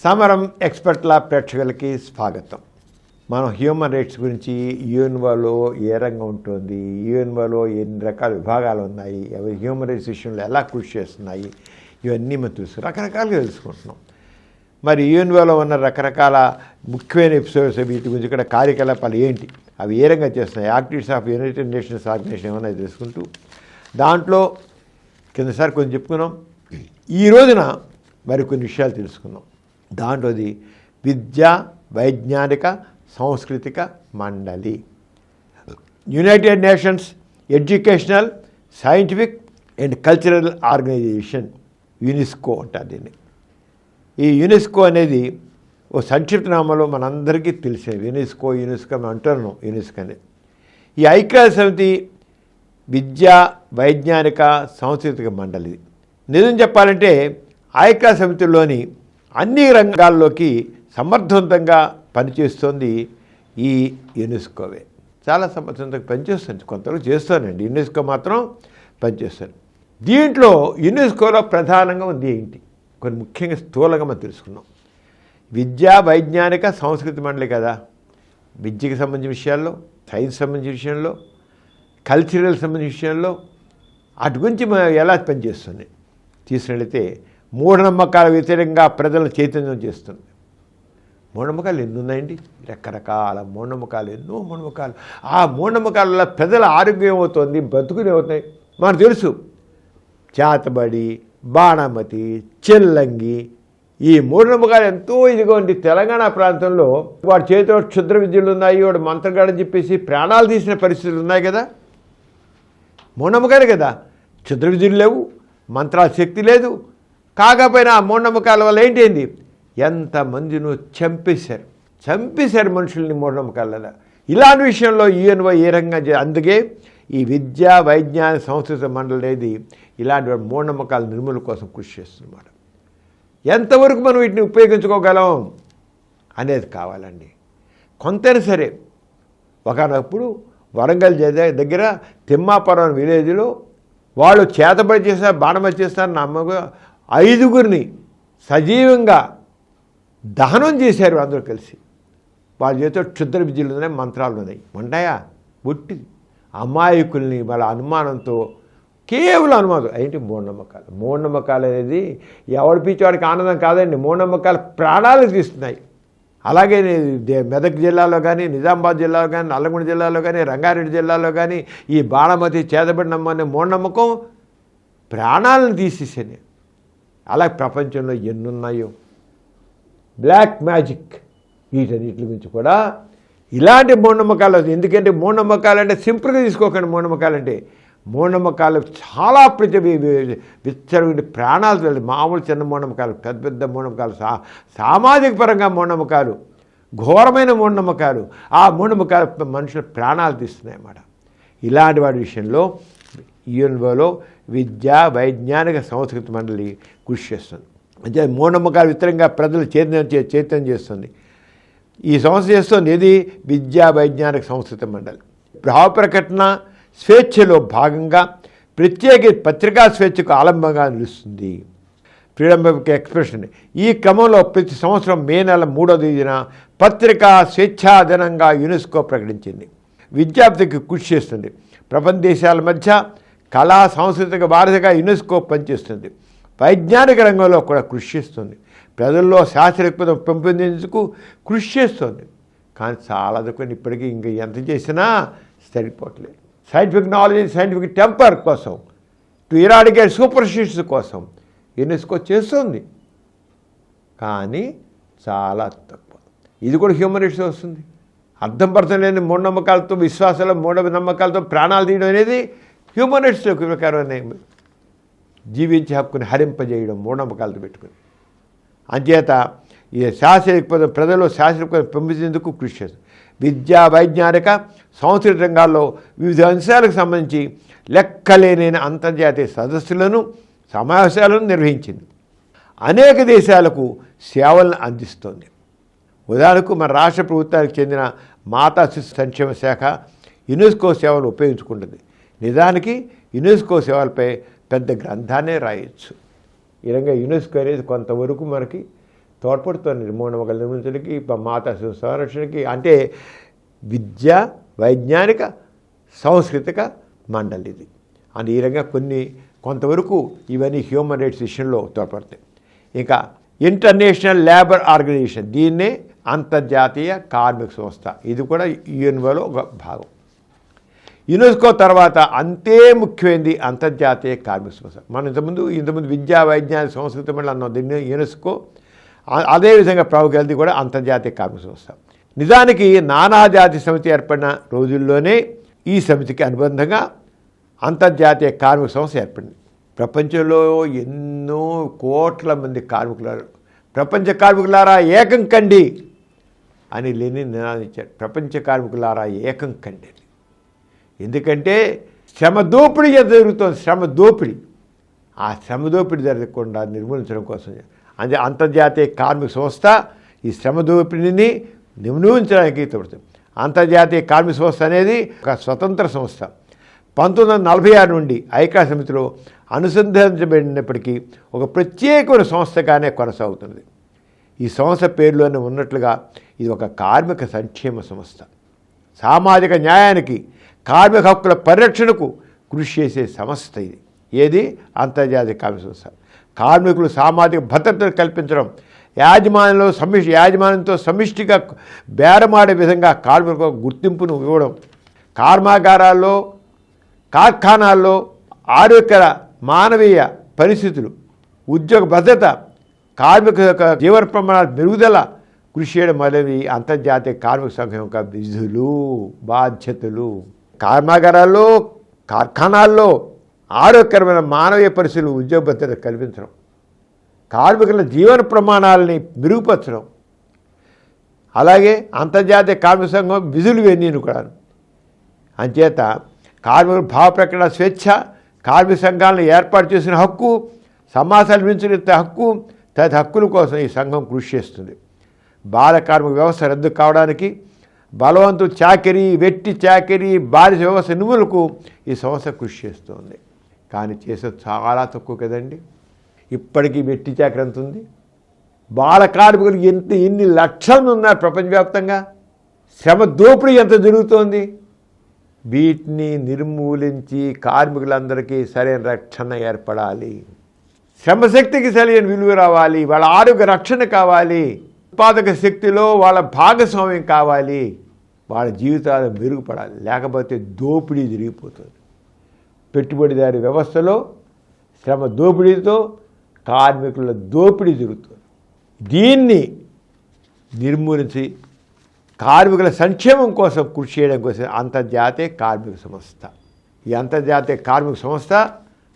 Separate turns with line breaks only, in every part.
సమరం ఎక్స్పర్ట్ల ప్రేక్షకులకి స్వాగతం. మనం హ్యూమన్ రైట్స్ గురించి యుఎన్ఓలో ఏ రంగం ఉంటుంది, యుఎన్ఓలో ఎన్ని రకాల విభాగాలు ఉన్నాయి, అవి హ్యూమన్ రైట్స్ విషయంలో ఎలా కృషి చేస్తున్నాయి, ఇవన్నీ మనం రకరకాలుగా తెలుసుకుంటున్నాం. మరి యుఎన్ఓలో ఉన్న రకరకాల ముఖ్యమైన ఎపిసోడ్స్, వీటి గురించి ఇక్కడ కార్యకలాపాలు ఏంటి, అవి ఏ రంగా చేస్తున్నాయి, activities of United Nations organization ఏమన్నా తెలుసుకుంటూ దాంట్లో కిందసారి కొంచెం చెప్పుకున్నాం. ఈ రోజున మరికొన్ని విషయాలు తెలుసుకుందాం. దాంట్లోది విద్యా వైజ్ఞానిక సాంస్కృతిక మండలి, United Nations educational scientific and cultural organization, UNESCO అంటారు దీన్ని. ఈ యునెస్కో అనేది ఓ సంక్షిప్త నామంలో మనందరికీ తెలిసేది. యునెస్కో మనం అంటున్నాం యునెస్కో అనేది. ఈ ఐక్యరాజ్య సమితి విద్యా వైజ్ఞానిక సాంస్కృతిక మండలి. నిజం చెప్పాలంటే ఐక్యరాజ్య సమితిలోని అన్ని రంగాల్లోకి సమర్థవంతంగా పనిచేస్తుంది ఈ యునెస్కోవే. చాలా సమర్థవంతంగా పనిచేస్తుంది, కొంతవరకు చేస్తానండి. యునెస్కో మాత్రం పనిచేస్తుంది. దీంట్లో యునెస్కోలో ప్రధానంగా ఉంది ఏంటి, కొన్ని ముఖ్యంగా స్థూలంగా మనం తెలుసుకున్నాం. విద్యా వైజ్ఞానిక సాంస్కృతిక మండలి కదా, విద్యకు సంబంధించిన విషయాల్లో, సైన్స్ సంబంధించిన విషయంలో, కల్చరల్ సంబంధించిన విషయంలో అటు గురించి ఎలా పనిచేస్తుంది తీసుకున్నట్లయితే మూఢనమ్మకాల వ్యతిరేకంగా ప్రజలను చైతన్యం చేస్తుంది. మూఢనమ్మకాలు ఎన్ని ఉన్నాయండి, రకరకాల మూఢనమ్మకాలు, ఎన్నో మూఢనమ్మకాలు. ఆ మూఢనమ్మకాల వల్ల ప్రజల ఆరోగ్యం అవుతుంది, బతుకునే అవుతాయి. మనకు తెలుసు చేతబడి, బాణమతి, చెల్లంగి, ఈ మూఢనమ్మకాలు ఎంతో ఇదిగా ఉంది. తెలంగాణ ప్రాంతంలో వాడి చేతిలో క్షుద్ర విద్యలు ఉన్నాయి, వాడు మంత్రగాడని చెప్పేసి ప్రాణాలు తీసిన పరిస్థితులు ఉన్నాయి కదా. మూఢనమ్మకాలే కదా, క్షుద్ర విద్యలు లేవు, మంత్రాల శక్తి లేదు. కాకపోయినా ఆ మూఢనమ్మకాల వల్ల ఏంటైంది, ఎంతమందిను చంపేశారు మనుషుల్ని మూఢనమ్మకాల. ఇలాంటి విషయంలో యుఎన్ఓ ఏ రకంగా అందుకే ఈ విద్యా వైజ్ఞానిక సాంస్కృతిక మండలి అనేది ఇలాంటి మూఢనమ్మకాల నిర్మూలన కోసం కృషి చేస్తున్నమాట. ఎంతవరకు మనం వీటిని ఉపయోగించుకోగలం అనేది కావాలండి. కొంతైనా సరే ఒకనప్పుడు వరంగల్ దగ్గర తిమ్మాపురం విలేజ్లో వాళ్ళు చేతబడి చేస్తారు, బాణమతి చేస్తారు, నమ్మగా 5గురిని సజీవంగా దహనం చేశారు అందరూ కలిసి. వాళ్ళ చేతిలో క్షుద్ర విద్యలు ఉన్నాయి, మంత్రాలు ఉన్నాయి. ఉంటాయా బుట్టిది అమాయకుల్ని వాళ్ళ అనుమానంతో, కేవలం అనుమానం ఏంటి మూఢనమ్మకాలు అనేది ఎవడి పిచ్చివాడికి ఆనందం కాదండి. మూఢనమ్మకాలు ప్రాణాలు తీస్తున్నాయి. అలాగే మెదక్ జిల్లాలో కానీ, నిజామాబాద్ జిల్లాలో కానీ, నల్లగొండ జిల్లాలో కానీ, రంగారెడ్డి జిల్లాలో కానీ ఈ బాణమతి చేతబడి నమ్మనే మూఢనమ్మకం ప్రాణాలను తీసేసాను. అలా ప్రపంచంలో ఎన్నున్నాయో. బ్లాక్ మ్యాజిక్, వీటన్నిటి గురించి కూడా ఇలాంటి మూఢనమ్మకాలు. ఎందుకంటే మూఢనమ్మకాలు అంటే సింపుల్గా తీసుకోకండి. మూఢనమ్మకాలు చాలా విచ్చరవిడి ప్రాణాలు వెళ్ళి, మామూలు చిన్న మూఢనమ్మకాలు, పెద్ద మూఢనమ్మకాలు, సామాజిక పరంగా మూఢనమ్మకాలు, ఘోరమైన మూఢనమ్మకాలు. ఆ మూఢనమ్మకాలు మనుషుల ప్రాణాలు తీస్తున్నాయి అన్నమాట. ఇలాంటి వాటి విషయంలో యుఎన్ఓలో విద్యా వైజ్ఞానిక సాంస్కృతిక మండలి కృషి చేస్తుంది. అంటే మూఢనమ్మకాల వ్యతిరేకంగా ప్రజలు చైతన్యం చేస్తుంది. ఈ సంస్థ చేస్తుంది ఏది, విద్యా వైజ్ఞానిక సాంస్కృతిక మండలి. భావ ప్రకటన స్వేచ్ఛలో భాగంగా ప్రత్యేక పత్రికా స్వేచ్ఛకు ఆలంబంగా నిలుస్తుంది. Freedom of expression. ఈ క్రమంలో ప్రతి సంవత్సరం మే నెల 3వ తేదీన పత్రికా స్వేచ్ఛా దినంగా యునెస్కో ప్రకటించింది. విద్యార్థికి కృషి చేస్తుంది. ప్రపంచ దేశాల మధ్య కళా సాంస్కృతిక వారధిగా యునెస్కో పనిచేస్తుంది. వైజ్ఞానిక రంగంలో కూడా కృషి చేస్తుంది. ప్రజల్లో శాస్త్రీయత పెంపొందించేందుకు కృషి చేస్తుంది. కానీ చాలా దక్కుని ఇప్పటికీ ఇంకా ఎంత చేసినా సరిపోవట్లేదు. సైంటిఫిక్ నాలెడ్జ్, సైంటిఫిక్ టెంపర్ కోసం, టు ఇరాడికేట్ సూపర్స్టిషన్స్ కోసం యునెస్కో చేస్తుంది. కానీ చాలా తక్కువ. ఇది కూడా హ్యూమన్ రైట్స్ వస్తుంది. అర్థం పడతలేని మూఢనమ్మకాలతో, విశ్వాసాల మూఢనమ్మకాలతో ప్రాణాలు తీయడం అనేది హ్యూమన్ రైట్స్ ప్రకారం జీవించే హక్కుని హరింపజేయడం మూఢనమ్మకాలతో పెట్టుకుని. అంచేత ఈ ప్రజల్లో శాస్త్రీయ పెంపొందేందుకు కృషి చేస్తుంది. విద్యా వైజ్ఞానిక సాంస్కృతిక రంగాల్లో వివిధ అంశాలకు సంబంధించి లెక్కలేని అంతర్జాతీయ సదస్సులను, సమావేశాలను నిర్వహించింది. అనేక దేశాలకు సేవలను అందిస్తుంది. ఉదాహరణకు మన రాష్ట్ర ప్రభుత్వానికి చెందిన మాతా శిశు సంక్షేమ శాఖ యునెస్కో సేవలు ఉపయోగించుకుంటుంది. నిజానికి యునెస్కో సేవలపై పెద్ద గ్రంథాన్నే రాయొచ్చు. ఈ విధంగా యునెస్కో అనేది కొంతవరకు మనకి తోడ్పడుతుంది మూఢనమ్మకాలు నిర్మించడానికి, మాతా శిశు సంరక్షణకి. అంటే విద్య, వైజ్ఞానిక, సాంస్కృతిక మండలి ఇది. అని ఈ రకంగా కొంతవరకు ఇవన్నీ హ్యూమన్ రైట్స్ విషయంలో తోడ్పడతాయి. ఇంకా ఇంటర్నేషనల్ లేబర్ ఆర్గనైజేషన్, దీన్నే అంతర్జాతీయ కార్మిక సంస్థ, ఇది కూడా యుఎన్ఓలో ఒక భాగం. యునెస్కో తర్వాత అంతే ముఖ్యమైనది అంతర్జాతీయ కార్మిక సంస్థ. మనం ఇంతకుముందు విద్యా, వైజ్ఞానిక, సంస్కృతి మండలి అన్నాం, దీన్ని యునెస్కో. అదేవిధంగా ప్రాముఖ్యత కూడా అంతర్జాతీయ కార్మిక సంస్థ. నిజానికి నానాజాతి సమితి ఏర్పడిన రోజుల్లోనే ఈ సమితికి అనుబంధంగా అంతర్జాతీయ కార్మిక సంస్థ ఏర్పడింది. ప్రపంచంలో ఎన్నో కోట్ల మంది కార్మికులారు, ప్రపంచ కార్మికులారా ఏకం కండి అని లెనిన్ నినాదించారు. ప్రపంచ కార్మికులారా ఏకం కండి. ఎందుకంటే శ్రమ దోపిడీ జరుగుతుంది, శ్రమ దోపిడీ. ఆ శ్రమ దోపిడీ జరగకుండా నిర్మూలించడం కోసం అంటే అంతర్జాతీయ కార్మిక సంస్థ ఈ శ్రమ దోపిడీని నిర్మూలించడానికి తోడుతుంది. అంతర్జాతీయ కార్మిక సంస్థ అనేది ఒక స్వతంత్ర సంస్థ. 1946 నుండి ఐక్యరాజ్య సమితిలో అనుసంధానించబడినప్పటికీ ఒక ప్రత్యేకమైన సంస్థగానే కొనసాగుతుంది. ఈ సంస్థ పేరులోనే ఉన్నట్లుగా ఇది ఒక కార్మిక సంక్షేమ సంస్థ. సామాజిక న్యాయానికి, కార్మిక హక్కుల పరిరక్షణకు కృషి చేసే సంస్థ ఇది. ఏది? అంతర్జాతీయ కార్మిక సంస్థ. కార్మికులు సామాజిక భద్రతను కల్పించడం, యాజమాన్యంతో సమిష్టిగా బేరమాడే విధంగా కార్మికులకు గుర్తింపును ఇవ్వడం, కర్మాగారాల్లో, కార్ఖానాల్లో ఆరోగ్యకర మానవీయ పరిస్థితులు, ఉద్యోగ భద్రత, కార్మిక యొక్క జీవన ప్రమాణాల మెరుగుదల కృషి చేయడం మొదలైనవి అంతర్జాతీయ కార్మిక సంఘం యొక్క విధులు, బాధ్యతలు. కర్మాగారాల్లో, కార్ఖానాల్లో ఆరోగ్యకరమైన మానవీయ పరిస్థితులు, ఉద్యోగ భద్రత కల్పించడం, కార్మికుల జీవన ప్రమాణాలని మెరుగుపరచడం, అలాగే అంతర్జాతీయ కార్మిక సంఘం విధులు ఇవన్నీ కూడా. అంచేత కార్మికుల భావ ప్రకటన స్వేచ్ఛ, కార్మిక సంఘాలను ఏర్పాటు చేసిన హక్కు, సమాసాలు నిర్మించిన హక్కు తదితర హక్కుల కోసం ఈ సంఘం కృషి చేస్తుంది. బాల కార్మిక వ్యవస్థ రద్దు కావడానికి, బలవంతుల చాకరీ, వెట్టి చాకరీ, బానిస వ్యవస్థ నిర్మూలనకు ఈ సంస్థ కృషి చేస్తుంది. కానీ చేసేది చాలా తక్కువ కదండి. ఇప్పటికీ వెట్టి చాకరీ ఎంత ఉంది? బాల కార్మికులు ఎన్ని లక్షల మంది ఉన్నారు ప్రపంచవ్యాప్తంగా? శ్రమ దోపిడీ ఎంత జరుగుతోంది? వీటిని నిర్మూలించి కార్మికులందరికీ సరైన రక్షణ ఏర్పడాలి, శ్రమశక్తికి సరైన విలువ రావాలి, వాళ్ళ ఆరోగ్య రక్షణ కావాలి, ఉత్పాదక శక్తిలో వాళ్ళ భాగస్వామ్యం కావాలి, వాళ్ళ జీవితాలు మెరుగుపడాలి. లేకపోతే దోపిడీ జరిగిపోతుంది. పెట్టుబడిదారి వ్యవస్థలో శ్రమ దోపిడీతో కార్మికుల దోపిడీ జరుగుతుంది. దీన్ని నిర్మూలించి కార్మికుల సంక్షేమం కోసం కృషి చేయడం కోసం అంతర్జాతీయ కార్మిక సంస్థ. ఈ అంతర్జాతీయ కార్మిక సంస్థ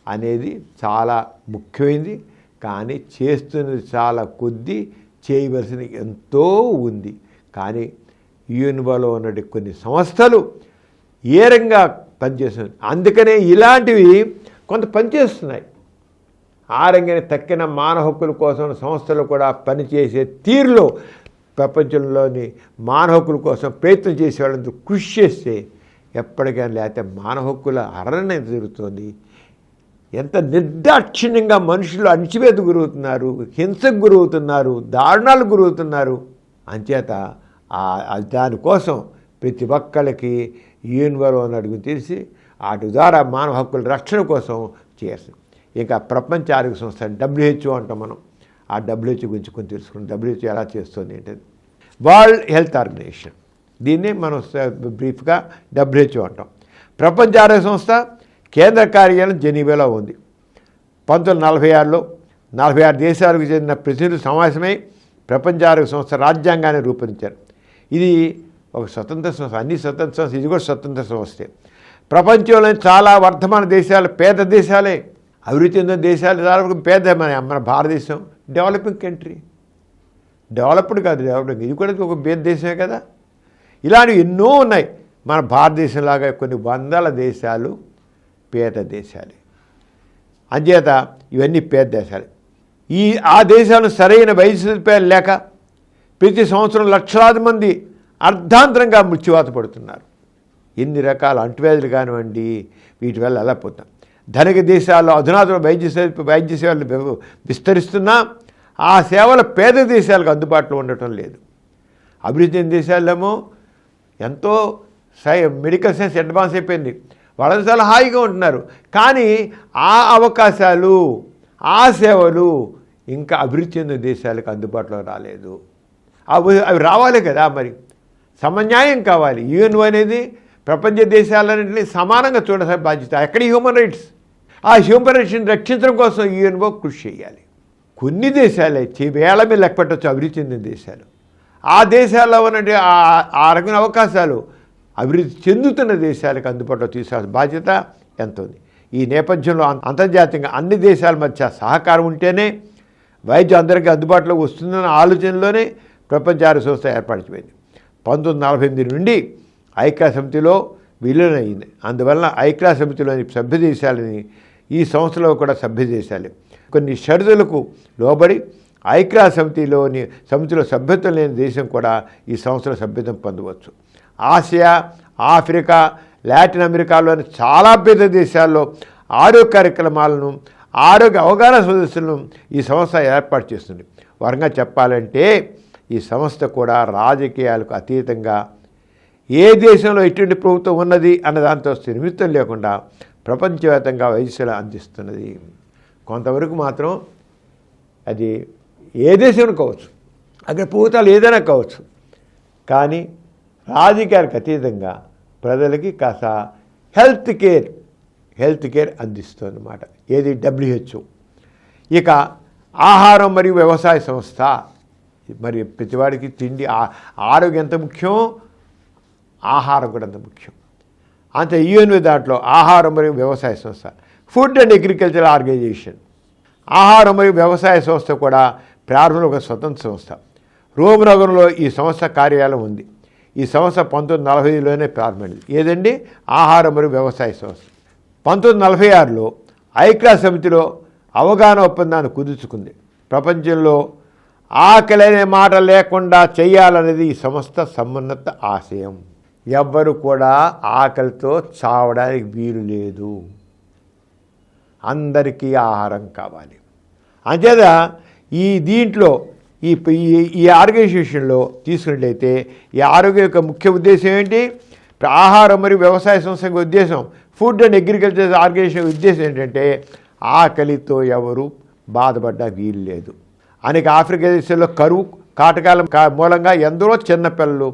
అనేది చాలా ముఖ్యమైనది. కానీ చేస్తున్నది చాలా కొద్ది, చేయవలసినది ఎంతో ఉంది. కానీ యుఎన్ఓలో ఉన్నటువంటి కొన్ని సంస్థలు ఏ రంగా పనిచేస్తున్నాయి, అందుకనే ఇలాంటివి కొంత పనిచేస్తున్నాయి. ఆ రంగానే తక్కిన మానవ హక్కుల కోసం సంస్థలు కూడా పనిచేసే తీరులో ప్రపంచంలోని మానవ హక్కుల కోసం ప్రయత్నం చేసే వాళ్ళందరూ కృషి చేస్తే ఎప్పటికైనా, లేకపోతే మానవ హక్కుల హరణ జరుగుతుంది. ఎంత నిర్దాక్షిణ్యంగా మనుషులు అణిచివేతకు గురవుతున్నారు, హింసకు గురవుతున్నారు, దారుణాలకు గురవుతున్నారు. అంచేత దానికోసం ప్రతి ఒక్కళ్ళకి యుఎన్ఓలో అడుగు తీసి వాటి ద్వారా మానవ హక్కుల రక్షణ కోసం చేస్తుంది. ఇంకా ప్రపంచ ఆరోగ్య సంస్థ WHO అంటాం మనం. ఆ WHO గురించి కొంచెం తెలుసుకున్నాం. WHO ఎలా చేస్తుంది ఏంటది? వరల్డ్ హెల్త్ ఆర్గనైజేషన్, దీన్నే మనం బ్రీఫ్గా WHO అంటాం. ప్రపంచ ఆరోగ్య సంస్థ కేంద్ర కార్యాలయం జెనీవాలో ఉంది. 1946లో 46 దేశాలకు చెందిన ప్రతినిధులు సమావేశమై ప్రపంచ ఆరోగ్య సంస్థ రాజ్యాంగాన్ని రూపొందించారు. ఇది ఒక స్వతంత్ర సంస్థ. అన్ని స్వతంత్ర సంస్థ, ఇది కూడా స్వతంత్ర సంస్థే. ప్రపంచంలోని చాలా వర్ధమాన దేశాలు పేద దేశాలే. అభివృద్ధి చెందిన దేశాలు చాలా పేద. మన భారతదేశం డెవలపింగ్ కంట్రీ, డెవలప్డ్ కాదు, డెవలపింగ్. ఇది కూడా ఒక పేద దేశమే కదా. ఇలాంటివి ఎన్నో ఉన్నాయి. మన భారతదేశంలాగా కొన్ని వందల దేశాలు పేద దేశాలే. అంచేత ఇవన్నీ పేద దేశాలు. ఆ దేశాలను సరైన వైద్య సదుపాయాలు లేక ప్రతి సంవత్సరం లక్షలాది మంది అర్ధాంతరంగా మృత్యువాత పడుతున్నారు. ఎన్ని రకాల అంటువ్యాధులు కానివ్వండి, వీటి వల్ల ఎలా పోతాం. ధనిక దేశాల్లో అధునాతన వైద్య సేవలు విస్తరిస్తున్నా ఆ సేవలు పేద దేశాలకు అందుబాటులో ఉండటం లేదు. అభివృద్ధి చెందిన దేశాలేమో ఎంతో మెడికల్ సైన్స్ అడ్వాన్స్ అయిపోయింది, వాళ్ళు చాలా హాయిగా ఉంటున్నారు. కానీ ఆ అవకాశాలు, ఆ సేవలు ఇంకా అభివృద్ధి చెందిన దేశాలకు అందుబాటులో రాలేదు. అవి రావాలి కదా, మరి సమన్యాయం కావాలి. యుఎన్ఓ అనేది ప్రపంచ దేశాలన్నింటినీ సమానంగా చూడాల్సిన బాధ్యత. ఎక్కడ హ్యూమన్ రైట్స్? ఆ హ్యూమన్ రైట్స్ని రక్షించడం కోసం యుఎన్ఓ కృషి చేయాలి. కొన్ని దేశాలే వేళ మీద లెక్క పెట్టవచ్చు అభివృద్ధి చెందిన దేశాలు. ఆ దేశాల్లో ఉన్నటువంటి ఆ రకమైన అవకాశాలు అభివృద్ధి చెందుతున్న దేశాలకు అందుబాటులో తీసుకోవాల్సిన బాధ్యత ఎంత ఉంది. ఈ నేపథ్యంలో అంతర్జాతీయంగా అన్ని దేశాల మధ్య సహకారం ఉంటేనే వైద్యం అందరికీ అందుబాటులోకి వస్తుందన్న ఆలోచనలోనే ప్రపంచ ఆరోగ్య సంస్థ ఏర్పడిపోయింది. 1948 నుండి ఐక్యరాజ్య సమితిలో విలీనమైంది. అందువలన ఐక్యరాజ్య సమితిలోని సభ్య దేశాలని ఈ సంస్థలో కూడా సభ్య దేశాలే కొన్ని షరతులకు లోబడి ఐక్యరాజ్య సమితిలో సభ్యత్వం లేని దేశం కూడా ఈ సంస్థలో సభ్యత్వం పొందవచ్చు. ఆసియా, ఆఫ్రికా, లాటిన్ అమెరికాలోని చాలా పెద్ద దేశాల్లో ఆరోగ్య కార్యక్రమాలను, ఆరోగ్య అవగాహన సదస్సులను ఈ సంస్థ ఏర్పాటు చేస్తుంది. వరంగా చెప్పాలంటే ఈ సంస్థ కూడా రాజకీయాలకు అతీతంగా ఏ దేశంలో ఎటువంటి ప్రభుత్వం ఉన్నది అన్న దాంతో నిమిత్తం లేకుండా ప్రపంచవ్యాప్తంగా వైద్య సేవలు అందిస్తున్నది. కొంతవరకు మాత్రం అది ఏ దేశం కావచ్చు, అక్కడ ప్రభుత్వాలు ఏదైనా కావచ్చు, కానీ రాజకీయాలకు అతీతంగా ప్రజలకి కాస్త హెల్త్ కేర్ అందిస్తుందన్నమాట. ఏది WHO. ఇక ఆహారం మరియు వ్యవసాయ సంస్థ, మరి ప్రతివాడికి తిండి ఆరోగ్యం ఎంత ముఖ్యం, ఆహారం కూడా అంత ముఖ్యం. అంతే యుఎన్ఓ దాంట్లో ఆహారం మరియు వ్యవసాయ సంస్థ, ఫుడ్ అండ్ అగ్రికల్చర్ ఆర్గనైజేషన్. ఆహారం మరియు వ్యవసాయ సంస్థ కూడా ప్రారంభంలో ఒక స్వతంత్ర సంస్థ. రోమ్ నగరంలో ఈ సంస్థ కార్యాలయం ఉంది. ఈ సంస్థ 1945లోనే ప్రారంభమైంది. ఏదండి? ఆహారం మరియు వ్యవసాయ సంస్థ. 1946లో ఐక్యరాజ్య సమితిలో అవగాహన ఒప్పందాన్ని కుదుర్చుకుంది. ప్రపంచంలో ఆకలి అనే మాట లేకుండా చేయాలనేది ఈ సంస్థ సమున్నత ఆశయం. ఎవ్వరు కూడా ఆకలితో చావడానికి వీలు లేదు, అందరికీ ఆహారం కావాలి. అంచేత దీంట్లో ఈ ఆర్గనైజేషన్లో తీసుకున్నట్లయితే ఈ ఆరోగ్యం యొక్క ముఖ్య ఉద్దేశం ఏంటి? ఆహారం మరియు వ్యవసాయ సంస్థ ఉద్దేశం, ఫుడ్ అండ్ అగ్రికల్చర్ ఆర్గనైజేషన్ ఉద్దేశం ఏంటంటే ఆకలితో ఎవరు బాధపడ్డా వీలు లేదు. అనేక ఆఫ్రికా దేశాల్లో కరువు కాటకాల మూలంగా ఎందరో చిన్నపిల్లలు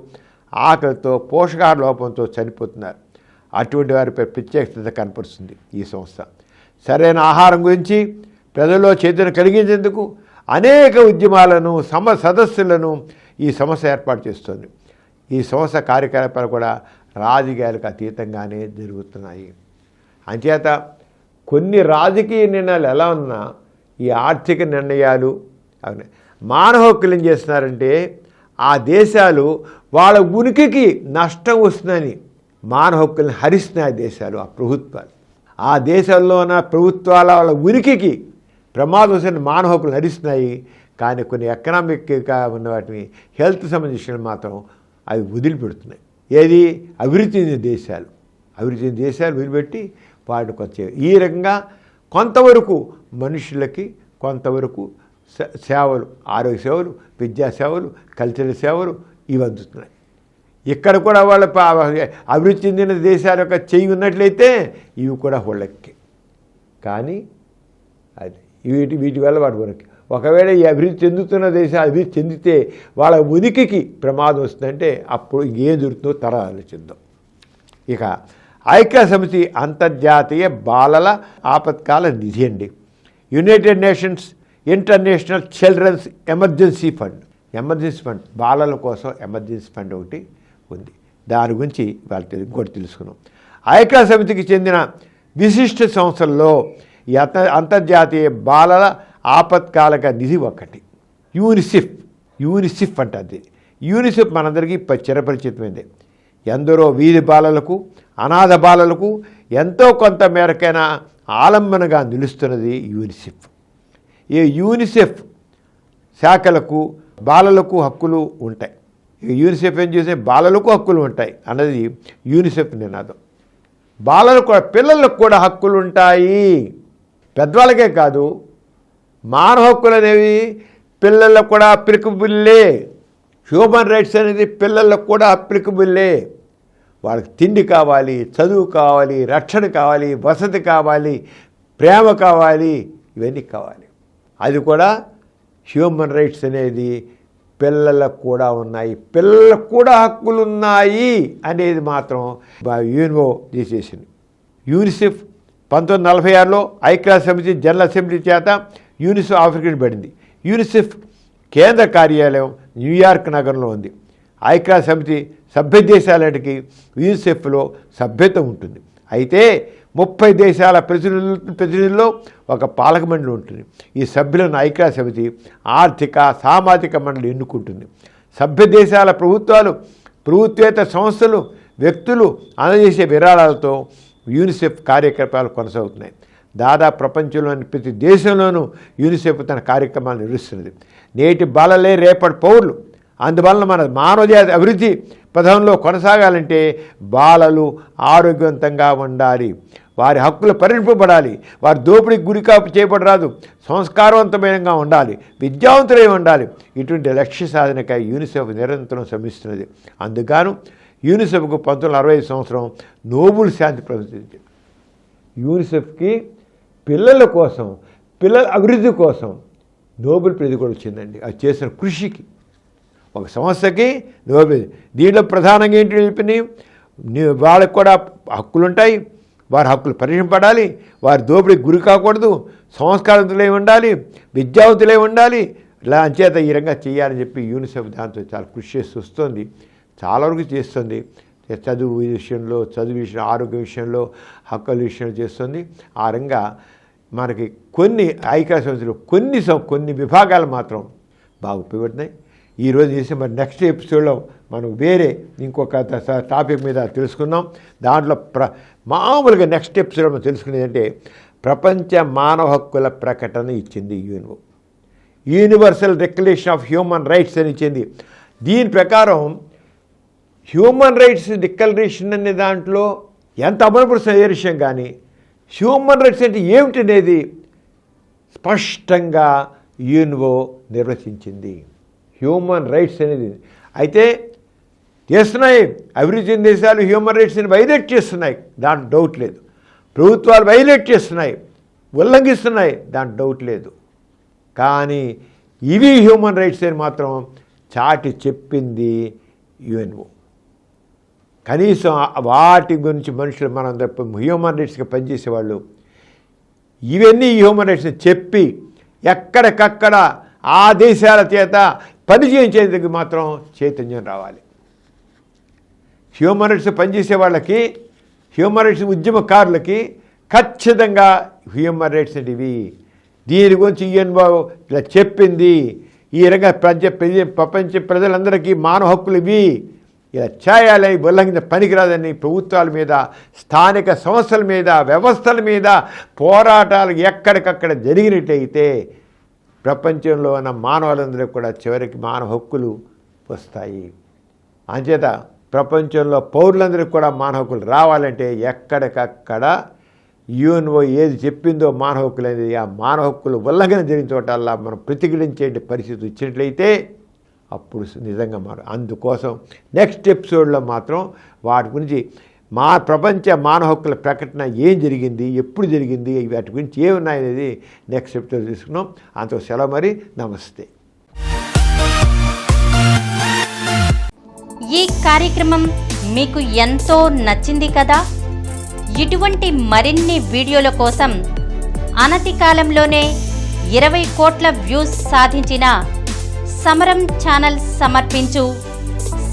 ఆకలితో పోషకాహార లోపంతో చనిపోతున్నారు. అటువంటి వారిపై ప్రత్యేకత కనపరుస్తుంది ఈ సంస్థ. సరైన ఆహారం గురించి ప్రజల్లో చైతన్యం కలిగించేందుకు అనేక ఉద్యమాలను సదస్సులను ఈ సంస్థ ఏర్పాటు చేస్తుంది. ఈ సంస్థ కార్యకలాపాలు కూడా రాజకీయాలకు అతీతంగానే జరుగుతున్నాయి. అంచేత కొన్ని రాజకీయ నిర్ణయాలు ఎలా ఉన్నా ఈ ఆర్థిక నిర్ణయాలు మానవ హక్కులు ఏం చేస్తున్నారంటే ఆ దేశాలు వాళ్ళ ఉనికికి నష్టం వస్తుందని మానవ హక్కుల్ని హరిస్తున్నాయి దేశాలు, ఆ ప్రభుత్వాలు. ఆ దేశాల్లో ఉన్న ప్రభుత్వాల వాళ్ళ ఉనికికి ప్రమాదం వస్తున్న మానవ హక్కులు హరిస్తున్నాయి. కానీ కొన్ని ఎకనామిక్గా ఉన్న వాటిని హెల్త్ సంబంధించిన మాత్రం అవి వదిలిపెడుతున్నాయి. ఏది? అభివృద్ధి చెందిన దేశాలు వదిలిపెట్టి వాటిని కొంచెం ఈ రకంగా కొంతవరకు మనుషులకి కొంతవరకు సేవలు, ఆరోగ్య సేవలు, విద్యా సేవలు, కల్చరల్ సేవలు ఇవి అందుతున్నాయి. ఇక్కడ కూడా వాళ్ళ అభివృద్ధి చెందిన దేశాల యొక్క చెయ్యి ఉన్నట్లయితే ఇవి కూడా వాళ్ళకి. కానీ అది వీటి వల్ల వాటి వరకు ఒకవేళ ఈ అభివృద్ధి చెందుతున్న దేశాలు అభివృద్ధి చెందితే వాళ్ళ ఉనికికి ప్రమాదం వస్తుందంటే అప్పుడు ఏం జరుగుతుందో తర్వాత ఆలోచిద్దాం. ఇక ఐక్యరాజ్య సమితి అంతర్జాతీయ బాలల ఆపత్కాల నిధి అండి. United Nations international children's emergency fund బాలల కోసం ఎమర్జెన్సీ ఫండ్ ఒకటి ఉంది. దాని గురించి ఇంకోటి తెలుసుకున్నాం. ఐక్యరాజ్య సమితికి చెందిన విశిష్ట సంస్థల్లో ఈ అంతర్జాతీయ బాలల ఆపత్కాలిక నిధి ఒకటి. యూనిసెఫ్ అంటది. యూనిసెఫ్ మనందరికీ చిరపరిచితమైంది. ఎందరో వీధి బాలలకు, అనాథ బాలలకు ఎంతో కొంత మేరకైనా ఆలంబనగా నిలుస్తున్నది యూనిసెఫ్. ఈ యూనిసెఫ్ శాఖలకు బాలలకు హక్కులు ఉంటాయి. యూనిసెఫ్ ఏం చేసే బాలలకు హక్కులు ఉంటాయి అన్నది యూనిసెఫ్ నినాదం. బాలలకు పిల్లలకు కూడా హక్కులు ఉంటాయి. పెద్దవాళ్ళకే కాదు, మానవ హక్కులు అనేవి పిల్లలకు కూడా అప్లికబుల్లే. హ్యూమన్ రైట్స్ అనేది పిల్లలకు కూడా అప్లికబుల్లే. వాళ్ళకి తిండి కావాలి, చదువు కావాలి, రక్షణ కావాలి, వసతి కావాలి, ప్రేమ కావాలి, ఇవన్నీ కావాలి. అది కూడా హ్యూమన్ రైట్స్ అనేది పిల్లలకు కూడా ఉన్నాయి, పిల్లలకు కూడా హక్కులు ఉన్నాయి అనేది మాత్రం యుఎన్ఓ తీసేసింది. యూనిసెఫ్ 1946లో ఐక్యరాజ్య సమితి జనరల్ అసెంబ్లీ చేత యూనిసెఫ్ ఆవిష్కరించబడింది. యూనిసెఫ్ కేంద్ర కార్యాలయం న్యూయార్క్ నగరంలో ఉంది. ఐక్యరాజ్య సమితి సభ్య దేశాలకి యూనిసెఫ్లో సభ్యత్వం ఉంటుంది. అయితే 30 దేశాల ప్రతినిధుల్లో ఒక పాలక మండలి ఉంటుంది. ఈ సభ్యులను ఐక్యరాజ్య సమితి ఆర్థిక సామాజిక మండలి ఎన్నుకుంటుంది. సభ్య దేశాల ప్రభుత్వాలు, ప్రభుత్వేతర సంస్థలు, వ్యక్తులు అందజేసే విరాళాలతో యూనిసెఫ్ కార్యకలాపాలు కొనసాగుతున్నాయి. దాదాపు ప్రపంచంలోని ప్రతి దేశంలోనూ యూనిసెఫ్ తన కార్యక్రమాలు నిర్వహిస్తున్నది. నేటి బాలలే రేపటి పౌరులు. అందువలన మన మానవజాతి అభివృద్ధి పథంలో కొనసాగాలంటే బాలలు ఆరోగ్యవంతంగా ఉండాలి, వారి హక్కులు పరిరక్షింపబడాలి, వారి దోపిడీకి గురికాపు చేయబడరాదు, సంస్కారవంతమైనగా ఉండాలి, విద్యావంతులై ఉండాలి. ఇటువంటి లక్ష్య సాధనకై యూనిసెఫ్ నిరంతరం శ్రమిస్తున్నది. అందుకు యూనిసెఫ్కు 1965 సంవత్సరం నోబెల్ శాంతి ప్రకటించింది. యూనిసెఫ్కి పిల్లల కోసం, పిల్లల అభివృద్ధి కోసం నోబెల్ ప్రైజ్ కూడా వచ్చిందండి. అది చేసిన కృషికి. ఒక సంస్థకి నోబెల్. దీంట్లో ప్రధానంగా ఏంటి తెలిపినాయి, వాళ్ళకు కూడా హక్కులు ఉంటాయి, వారి హక్కులు పరిరక్షింపబడాలి, వారి దోపిడీకి గురి కాకూడదు, సంస్కారవంతులై ఉండాలి, విద్యావంతులై ఉండాలి. ఇలా అంచేత ఈ రంగా చేయాలని చెప్పి యూనిసెఫ్ దాంతో చాలా కృషి చేస్తూ వస్తుంది. చాలా వరకు చేస్తుంది. చదువు విషయంలో, ఆరోగ్య విషయంలో, హక్కుల విషయంలో చేస్తుంది. ఆ రంగా మనకి కొన్ని ఐక్యరాజ్య సమితిలో కొన్ని విభాగాలు మాత్రం బాగా ఉపయోగపడుతున్నాయి. ఈరోజు చేసి మరి నెక్స్ట్ ఎపిసోడ్లో మనం వేరే ఇంకొక టాపిక్ మీద తెలుసుకుందాం. దాంట్లో మామూలుగా నెక్స్ట్ ఎపిసోడ్లో మనం తెలుసుకునేది అంటే ప్రపంచ మానవ హక్కుల ప్రకటన ఇచ్చింది UNO. Universal declaration of human rights అని ఇచ్చింది. దీని ప్రకారం హ్యూమన్ రైట్స్ డిక్లరేషన్ అనే దాంట్లో ఎంత అమలుపడుతున్న ఏ విషయం కానీ హ్యూమన్ రైట్స్ అంటే ఏమిటనేది స్పష్టంగా యుఎన్ఓ నిర్వచించింది. హ్యూమన్ రైట్స్ అనేది అయితే చేస్తున్నాయి. అభివృద్ధి చెందిన దేశాలు హ్యూమన్ రైట్స్ని వైలేట్ చేస్తున్నాయి, దాంట్లో డౌట్ లేదు. ప్రభుత్వాలు వైలేట్ చేస్తున్నాయి, ఉల్లంఘిస్తున్నాయి, దాంట్లో డౌట్ లేదు. కానీ ఇవి హ్యూమన్ రైట్స్ అని మాత్రం చాటి చెప్పింది యుఎన్ఓ. కనీసం వాటి గురించి మనుషులు మనం హ్యూమన్ రైట్స్కి పనిచేసేవాళ్ళు ఇవన్నీ హ్యూమన్ రైట్స్ని చెప్పి ఎక్కడికక్కడ ఆ దేశాల చేత పని చేయించేందుకు మాత్రం చైతన్యం రావాలి. హ్యూమన్ రైట్స్ పనిచేసే వాళ్ళకి, హ్యూమన్ రైట్స్ ఉద్యమకారులకి ఖచ్చితంగా హ్యూమన్ రైట్స్ ఇవి, దీని గురించి యుఎన్ఓ ఇలా చెప్పింది, ఈ రకంగా ప్రపంచ ప్రజలందరికీ మానవ హక్కులు ఇవి, ఇలా చేయాలి, ఉల్లంఘించిన పనికిరాదని ప్రభుత్వాల మీద, స్థానిక సంస్థల మీద, వ్యవస్థల మీద పోరాటాలు ఎక్కడికక్కడ జరిగినట్టయితే ప్రపంచంలో ఉన్న మానవులందరూ కూడా చివరికి మానవ హక్కులు వస్తాయి. అంచేత ప్రపంచంలో పౌరులందరికీ కూడా మానవ హక్కులు రావాలంటే ఎక్కడికక్కడ యుఎన్ఓ ఏది చెప్పిందో మానవ హక్కులు అనేది, ఆ మానవ హక్కులు ఉల్లంఘన జరిగిన చోటల్లా మనం ప్రతిఘటించే పరిస్థితి వచ్చినట్లయితే అప్పుడు నిజంగా అందుకోసం నెక్స్ట్ ఎపిసోడ్లో మాత్రం వాటి గురించి ప్రపంచ మానవ హక్కుల ప్రకటన ఏం జరిగింది, ఎప్పుడు జరిగింది, వాటి గురించి ఏమున్నాయనేది నెక్స్ట్ ఎపిసోడ్ తీసుకున్నాం. అంత సెలవు, మరి నమస్తే.
ఈ కార్యక్రమం మీకు ఎంతో నచ్చింది కదా. ఇటువంటి మరిన్ని వీడియోల కోసం అనతి కాలంలోనే 20 కోట్ల వ్యూస్ సాధించిన సమరం ఛానల్ సమర్పించు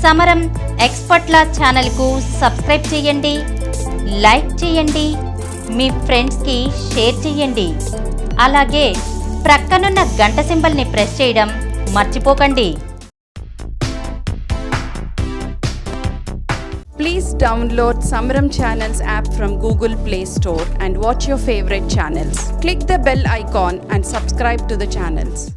సమరం ఎక్స్పర్ట్ల ఛానల్కు సబ్స్క్రైబ్ చేయండి, లైక్ చేయండి, మీ ఫ్రెండ్స్కి షేర్ చేయండి. అలాగే ప్రక్కనున్న గంట సింబల్ని ప్రెస్ చేయడం మర్చిపోకండి.
Please download Samaram Channels app from Google Play Store and watch your favorite channels. Click the bell icon and subscribe to the channels.